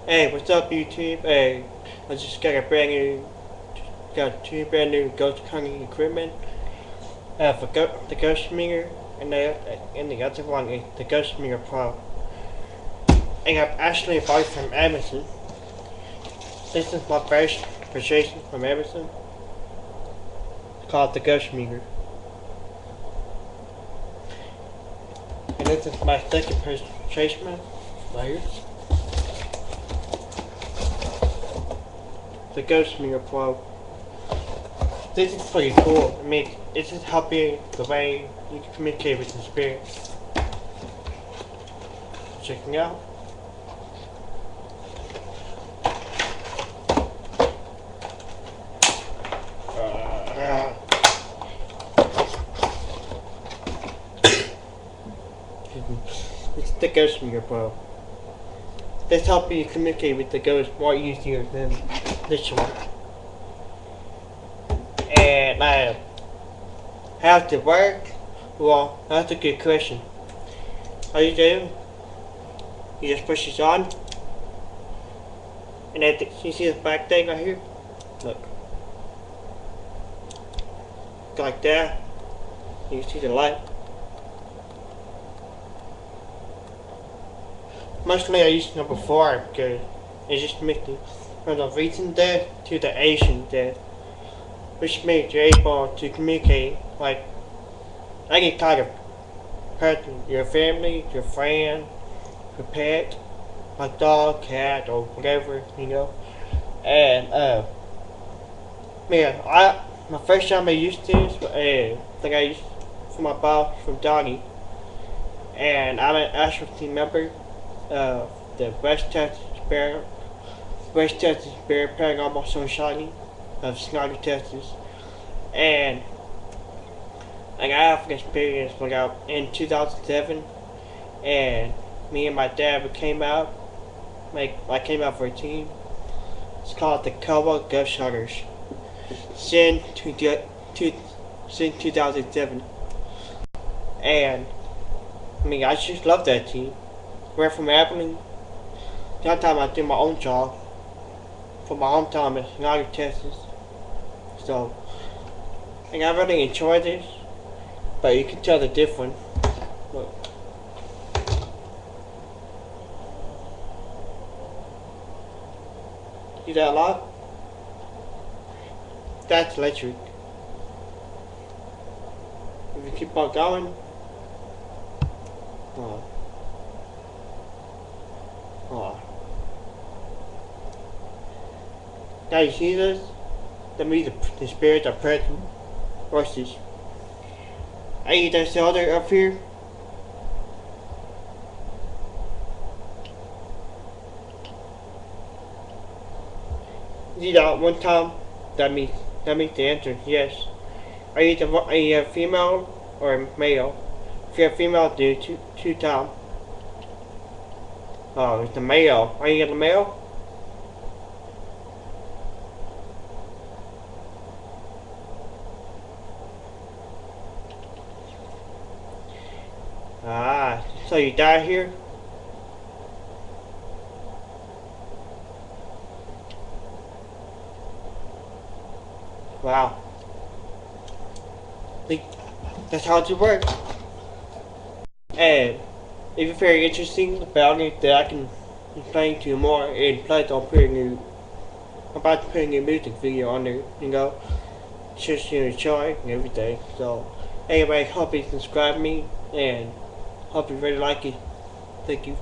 Hey, what's up, YouTube? Hey, I just got two brand new Ghost Hunting equipment. For the Ghost Smear, and the other one is the Ghost Smear Pro. And I've actually bought it from Amazon. This is my first purchase from Amazon. It's called the Ghost Smear. And this is my second purchase right here. The Ghost Smear Pro. This is pretty cool. I mean, this is helping the way you can communicate with the spirits. Checking out. It's the Ghost Smear Pro. This helps you communicate with the ghost more easier than this one. And how does it work? Well, that's a good question. All you do, you just push this on, and then you see this black thing right here? Look. Like that. You see the light. Mostly I used number 4 because it just makes me from the recent death to the Asian death, which means you're able to communicate like any kind of person, your family, your friend, your pet, like dog, cat, or whatever, you know. And man, my first time I used this, I think I used for my boss from Donnie, and I'm an actual team member of the West Texas Bear Paranormal Society of Snyder, Texas, and I have an experience in 2007, and me and my dad came out. I came out for a team. It's called the Koa Ghost Hunters. Since 2007, and I just love that team. We're from Abilene. That time I did my own job for my hometown in Snyder, Texas. So, I really enjoy this, but you can tell the difference. Look. See that a lot? That's electric. If you keep on going, now you see this? That means the spirits are present. Watch this. Hey, there's the other up here. See that one time? That means the answer, yes. Are you a female or a male? If you're a female, do two times. Oh, it's the male. Are you a male? Ah, so you die here? Wow. That's how it works. And if you're very interesting about it, that I can explain to you more, and plus I'm about to put a new music video on there, you know, just to enjoy and everything. So anyway, hope you subscribe me, and hope you really like it. Thank you.